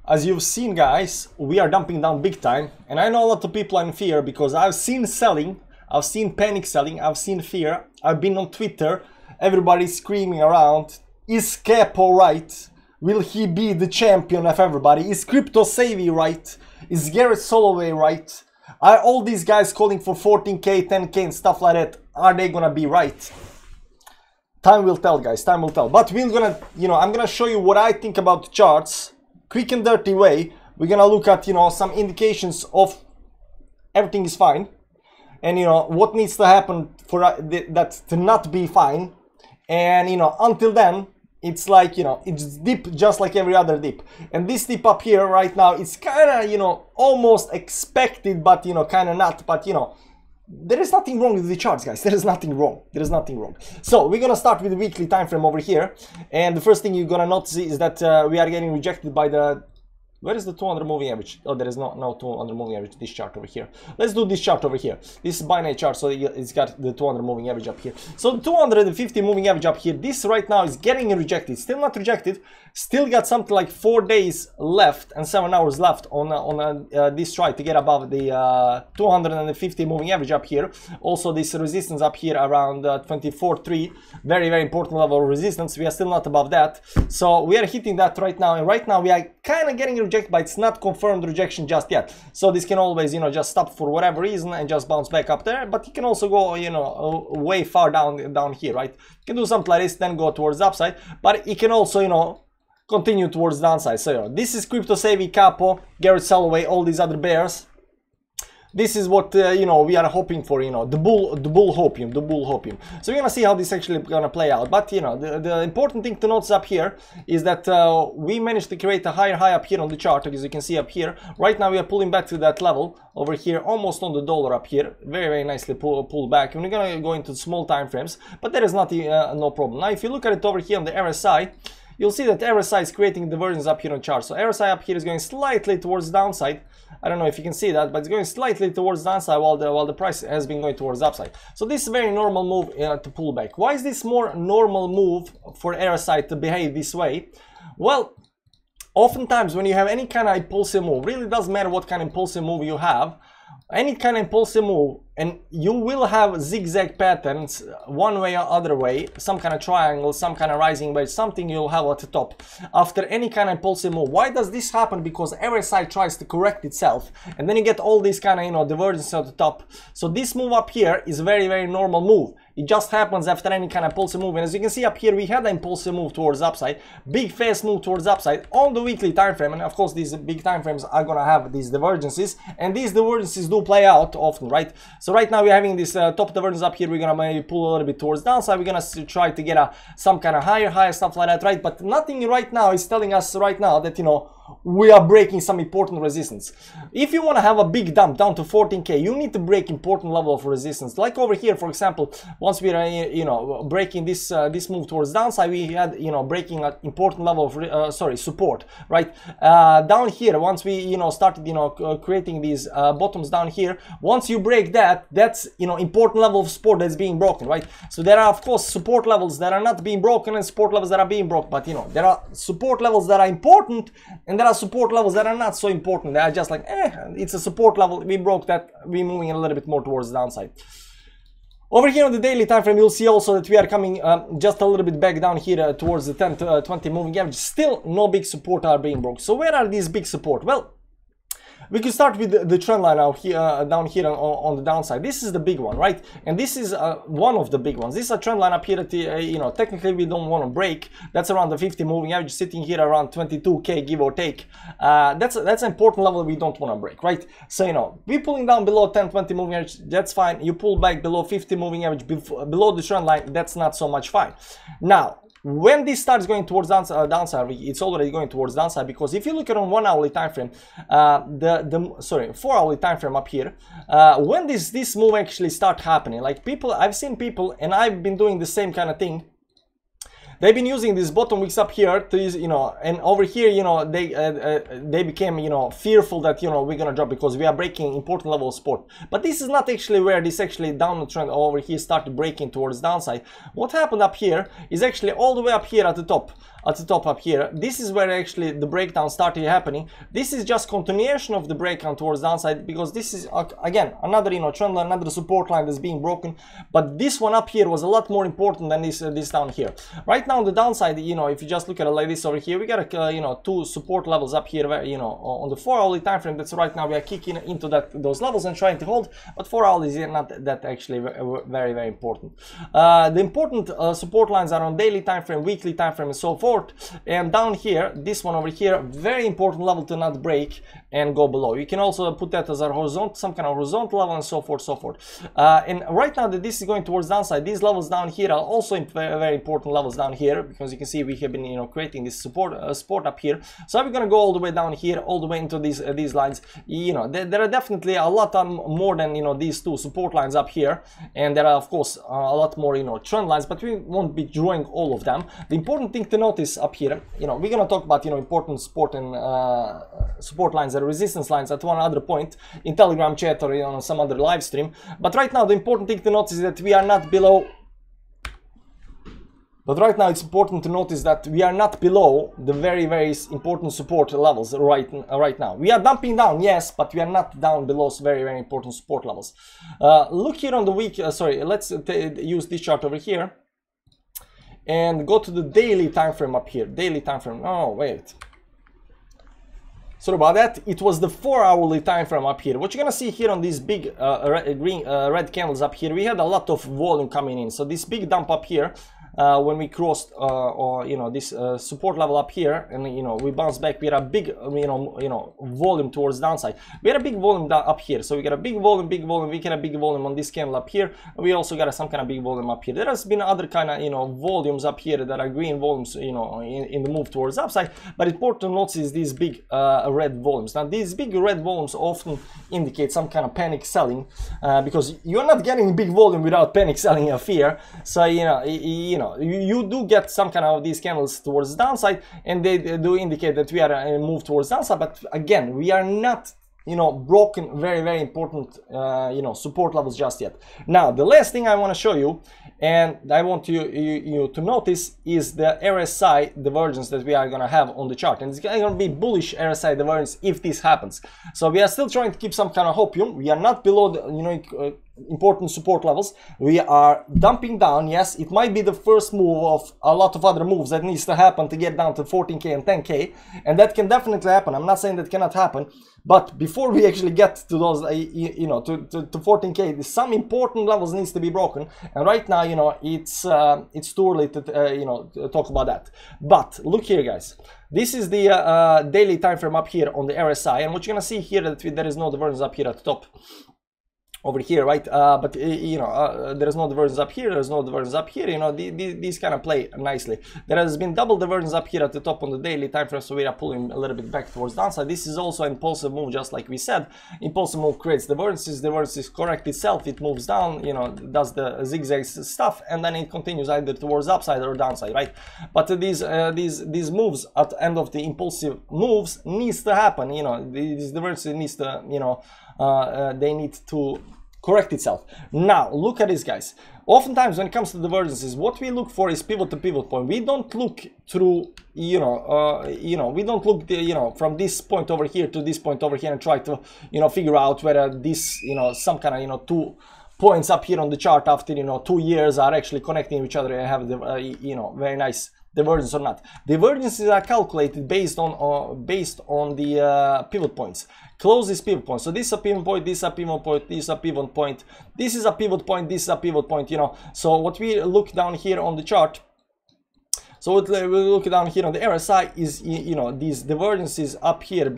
as you've seen, guys, we are dumping down big time, and I know a lot of people are in fear because I've seen selling, I've seen panic selling, I've seen fear. I've been on Twitter, everybody's screaming around, is Capo right? Will he be the champion of everybody? Is Crypto Savvy right? Is Garrett Soloway right? Are all these guys calling for 14k, 10k and stuff like that, are they gonna be right? Time will tell, guys, time will tell. But we're gonna, I'm gonna show you what I think about the charts, quick and dirty way. We're gonna look at, some indications of everything is fine, and what needs to happen for that to not be fine. And until then, it's like, it's dip just like every other dip. And this dip up here right now, it's kind of, almost expected, but kind of not. But there is nothing wrong with the charts, guys. There is nothing wrong. There is nothing wrong. So we're gonna start with the weekly time frame over here, and the first thing you're gonna notice is that we are getting rejected by the. Where is the 200 moving average? Oh, there is no 200 moving average. This chart over here. Let's do this chart over here. This is binary chart, so it's got the 200 moving average up here. So the 250 moving average up here. This right now is getting rejected. Still not rejected. Still got something like 4 days left and 7 hours left on this try to get above the 250 moving average up here. Also, this resistance up here around 24.3. Very, very important level of resistance. We are still not above that. So we are hitting that right now, and right now we are kind of getting rejected, but it's not confirmed rejection just yet. So this can always, just stop for whatever reason and just bounce back up there. But you can also go, way far down here, right? You can do something like this, then go towards the upside. But it can also, continue towards the downside. So this is Crypto Savvy, Capo, Garrett Soloway, all these other bears. This is what we are hoping for, the bull hopium. So we're gonna see how this actually gonna play out. But the important thing to notice up here is that we managed to create a higher high up here on the chart, as you can see up here. Right now we are pulling back to that level over here, almost on the dollar up here. Very, very nicely pull back. And we're gonna go into small time frames, but there is nothing, no problem. Now if you look at it over here on the RSI, you'll see that RSI is creating divergence up here on the chart. So RSI up here is going slightly towards the downside. I don't know if you can see that, but it's going slightly towards the downside while the price has been going towards the upside. So this is a very normal move to pull back. Why is this more normal move for RSI to behave this way? Well, oftentimes when you have any kind of impulsive move, really doesn't matter what kind of impulsive move you have, any kind of impulsive move, and you will have zigzag patterns one way or other way, some kind of triangle, some kind of rising wedge, something you'll have at the top after any kind of impulsive move. Why does this happen? Because RSI tries to correct itself, and then you get all these kind of divergence at the top. So this move up here is a very, very normal move. It just happens after any kind of impulsive move. And as you can see up here, we had an impulsive move towards the upside, big fast move towards the upside on the weekly time frame. And of course, these big time frames are gonna have these divergences, and these divergences do play out often, right? So right now we're having this top divergence up here. We're gonna maybe pull a little bit towards downside. We're gonna try to get some kind of higher stuff like that, right? But nothing right now is telling us right now that we are breaking some important resistance. If you want to have a big dump down to 14k, you need to break important level of resistance. Like over here, for example, once we are breaking this move towards downside, we had breaking an important level of support, right? Down here, once we started creating these bottoms down here, once you break that, that's important level of support that's being broken, right? So there are of course support levels that are not being broken and support levels that are being broken, but there are support levels that are important, and there are support levels that are not so important. They are just like, it's a support level, we broke that, we're moving a little bit more towards the downside. Over here on the daily time frame, you'll see also that we are coming just a little bit back down here towards the 10 to 20 moving average. Still no big support are being broke. So where are these big support? Well, we can start with the trend line out here, down here on the downside. This is the big one, right? And this is one of the big ones. This is a trend line up here that, technically we don't want to break. That's around the 50 moving average, sitting here around 22k, give or take. That's an important level we don't want to break, right? So, we're pulling down below 10, 20 moving average, that's fine. You pull back below 50 moving average, below the trend line, that's not so much fine. Now, when this starts going towards downside, it's already going towards downside, because if you look at on 1 hourly time frame, 4 hourly time frame up here, when this move actually start happening, like I've seen people, and I've been doing the same kind of thing. they've been using these bottom wicks up here to use, you know, and over here, you know, they became, you know, fearful that, you know, we're gonna drop because we are breaking important level of support. But this is not actually where this actually downward trend over here started breaking towards downside. What happened up here is actually all the way up here at the top. Up here, this is where actually the breakdown started happening. This is just continuation of the breakdown towards downside, because this is again another, you know, trend line, another support line that's being broken. But this one up here was a lot more important than this down here. Right now on the downside, you know, if you just look at it like this over here, we got you know, 2 support levels up here where, you know, on the 4-hourly time frame. That's right now we are kicking into those levels and trying to hold, but 4 hours is not that actually very important. The important support lines are on daily time frame, weekly time frame, and so forth. And down here, this one over here, very important level to not break and go below. You can also put that as a horizontal, some kind of horizontal level, and so forth. And right now that this is going towards downside, these levels down here are also very important levels down here, because you can see we have been, you know, creating this support up here. So we're gonna go all the way down here, all the way into these lines. You know, there are definitely a lot more than, you know, these 2 support lines up here, and there are of course a lot more, you know, trend lines, but we won't be drawing all of them. The important thing to notice up here, you know, we're gonna talk about, you know, important support and support lines and resistance lines at one other point in Telegram chat or, you know, some other live stream. But right now the important thing to notice is that we are not below. But right now it's important to notice that we are not below the very important support levels right now. We are dumping down, yes, but we are not down below very important support levels. Look here on the week. Sorry, let's use this chart over here and go to the daily time frame up here. Daily time frame. Oh, wait. Sorry about that. It was the 4-hourly time frame up here. What you're gonna see here on these big red candles up here, we had a lot of volume coming in. So this big dump up here, when we crossed you know, this support level up here, and, you know, we bounced back, we had a big you know volume towards downside. We had a big volume up here, so we got a big volume, we get a big volume on this candle up here. We also got some kind of big volume up here. There has been other kind of, you know, volumes up here that are green volumes, you know, in the move towards upside. But important to notice is these big red volumes. Now these big red volumes often indicate some kind of panic selling, because you're not getting big volume without panic selling or fear. So you know, you do get some kind of these candles towards the downside, and they do indicate that we are in a move towards downside. But again, we are not, you know, broken very important you know, support levels just yet. Now the last thing I want to show you, and I want you to notice, is the RSI divergence that we are going to have on the chart. And it's going to be bullish RSI divergence if this happens. So we are still trying to keep some kind of hopium. We are not below the, you know, important support levels. We are dumping down. Yes, it might be the first move of a lot of other moves that needs to happen to get down to 14K and 10K, and that can definitely happen. I'm not saying that cannot happen, but before we actually get to those you know, to 14K, some important levels needs to be broken, and right now, you know, it's too early to you know, to talk about that. But look here, guys. This is the daily time frame up here on the RSI, and what you're gonna see here, that there is no divergence up here at the top. Over here, right? But you know, there is no divergence up here, there is no divergence up here. You know, these kind of play nicely. There has been double divergence up here at the top on the daily time frame, so we are pulling a little bit back towards downside. This is also an impulsive move, just like we said. Impulsive move creates divergences. Divergences correct itself. It moves down, you know, does the zigzag stuff, and then it continues either towards upside or downside, right? But these moves at the end of the impulsive moves needs to happen. You know, these divergences needs to, you know, they need to correct itself. Now look at this, guys. Oftentimes when it comes to divergences, what we look for is pivot to pivot point. We don't look through, you know, we don't look, you know, from this point over here to this point over here and try to, you know, figure out whether this, you know, some kind of, you know, 2 points up here on the chart after, you know, 2 years are actually connecting each other and have the, you know, very nice divergence or not. Divergences are calculated based on the pivot points. Close this pivot point. So this is a pivot point, this is a pivot point, this is a pivot point, this is a pivot point, this is a pivot point, you know. So what we look down here on the chart, so what we look down here on the RSI is, you know, these divergences up here,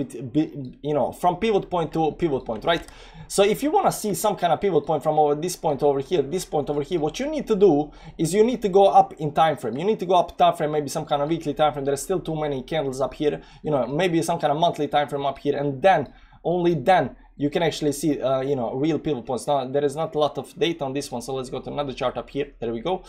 you know, from pivot point to pivot point, right? So if you want to see some kind of pivot point from over this point over here, this point over here, what you need to do is you need to go up in time frame. You need to go up time frame, maybe some kind of weekly time frame. There are still too many candles up here, you know, maybe some kind of monthly time frame up here, and then only then you can actually see, you know, real pivot points. Now, there is not a lot of data on this one, so let's go to another chart up here. There we go.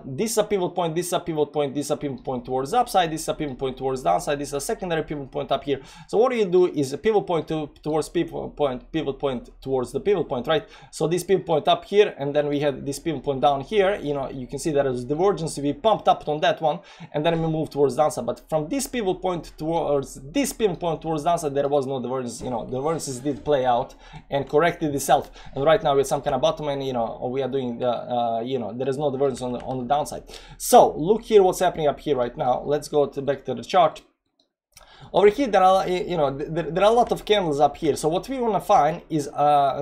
This is a pivot point, this is a pivot point, this is a pivot point towards upside, this is a pivot point towards downside, this is a secondary pivot point up here. So what you do is a pivot point towards pivot point towards the pivot point, right? So this pivot point up here, and then we had this pivot point down here. You know, you can see there is divergence. We pumped up on that one, and then we moved towards downside. But from this pivot point towards this pivot point towards downside, there was no divergence. You know, divergences did play out and corrected itself. And right now we're some kind of bottom, and you know, we are doing the you know, there is no divergence on the downside. So look here, what's happening up here right now. Let's go back to the chart. Over here, there are, you know, there are a lot of candles up here. So what we want to find is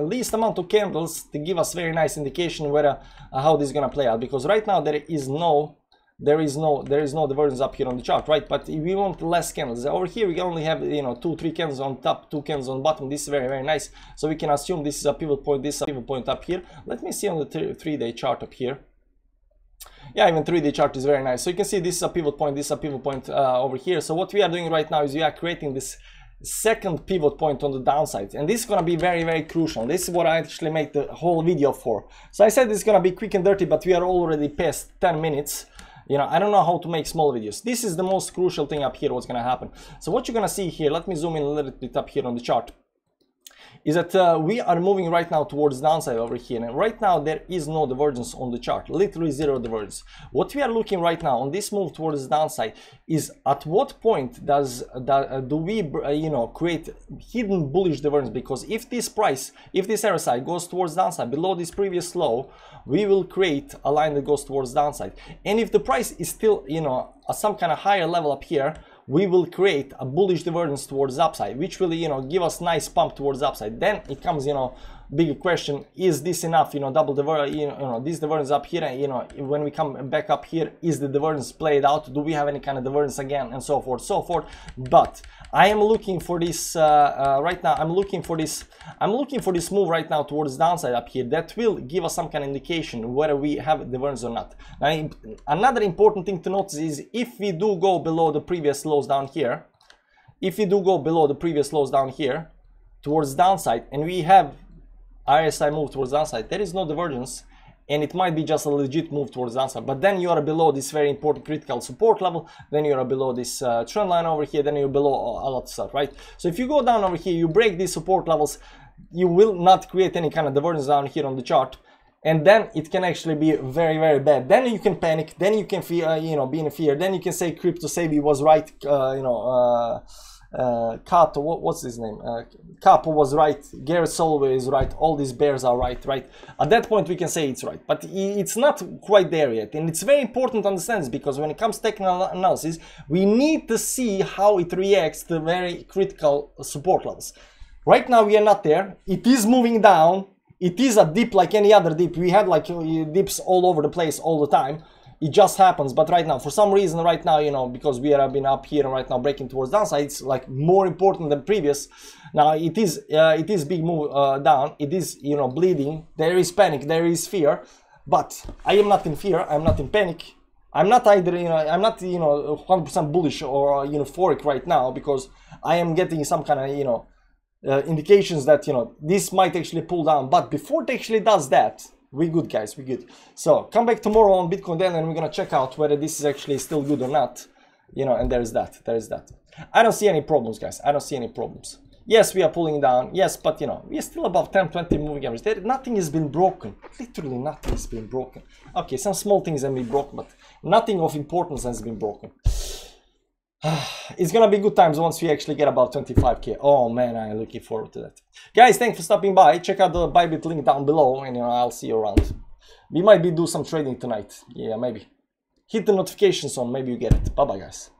least amount of candles to give us very nice indication whether how this is gonna play out. Because right now there is no divergence up here on the chart, right? But we want less candles. Over here we can only have, you know, 2-3 candles on top, 2 candles on bottom. This is very, very nice. So we can assume this is a pivot point, this is a pivot point up here. Let me see on the 3-day chart up here. Yeah, even 3D chart is very nice. So you can see this is a pivot point, this is a pivot point over here. So what we are doing right now is we are creating this second pivot point on the downside, and this is going to be very, very crucial. This is what I actually made the whole video for. So I said this is going to be quick and dirty, but we are already past 10 minutes. You know, I don't know how to make small videos. This is the most crucial thing up here, what's going to happen. So what you're going to see here, let me zoom in a little bit up here on the chart, is that we are moving right now towards downside over here, and right now there is no divergence on the chart, literally zero divergence. What we are looking right now on this move towards downside is at what point do we you know, create hidden bullish divergence? Because if this price, if this RSI goes towards downside below this previous low, we will create a line that goes towards downside. And if the price is still, you know, at some kind of higher level up here, we will create a bullish divergence towards upside, which will, you know, give us nice pump towards upside. Then it comes, you know, big question, is this enough? You know, double divergence, you know, this divergence up here, you know, when we come back up here, is the divergence played out? Do we have any kind of divergence again, and so forth, so forth. But I am looking for this right now. I'm looking for this move right now towards downside up here that will give us some kind of indication whether we have divergence or not. Now, another important thing to notice is if we do go below the previous lows down here, towards downside, and we have RSI move towards downside, there is no divergence, and it might be just a legit move towards downside. But then you are below this very important critical support level, then you are below this trend line over here, then you're below a lot of stuff, right? So if you go down over here, you break these support levels, you will not create any kind of divergence down here on the chart, and then it can actually be very, very bad. Then you can panic, then you can fear, you know, be in fear, then you can say Crypto Sabi was right, you know, Kato, what's his name? Capo was right, Garrett Soloway is right, all these bears are right, right? At that point we can say it's right, but it's not quite there yet. And it's very important to understand this, because when it comes to technical analysis, we need to see how it reacts to very critical support levels. Right now we are not there. It is moving down. It is a dip like any other dip. We had like dips all over the place all the time. It just happens. But right now, for some reason, right now, you know, because we have been up here and right now breaking towards downside, it's like more important than previous. Now it is big move down. It is, you know, bleeding. There is panic. There is fear. But I am not in fear. I'm not in panic. I'm not either, you know, I'm not, you know, 100% bullish or euphoric right now, because I am getting some kind of, you know, indications that, you know, this might actually pull down. But before it actually does that, we good, guys, we good. So come back tomorrow on Bitcoin Daily, and we're gonna check out whether this is actually still good or not, you know. And there's that. I don't see any problems, guys. I don't see any problems. Yes, we are pulling down. Yes, but you know, we are still above 10-20 moving average. Nothing has been broken. Literally nothing has been broken. Okay, some small things have been broken, but nothing of importance has been broken. It's gonna be good times once we actually get about 25k. Oh man, I'm looking forward to that. Guys, thanks for stopping by. Check out the Bybit link down below, and you know, I'll see you around. We might do some trading tonight. Yeah, maybe. Hit the notifications on, maybe you get it. Bye bye, guys.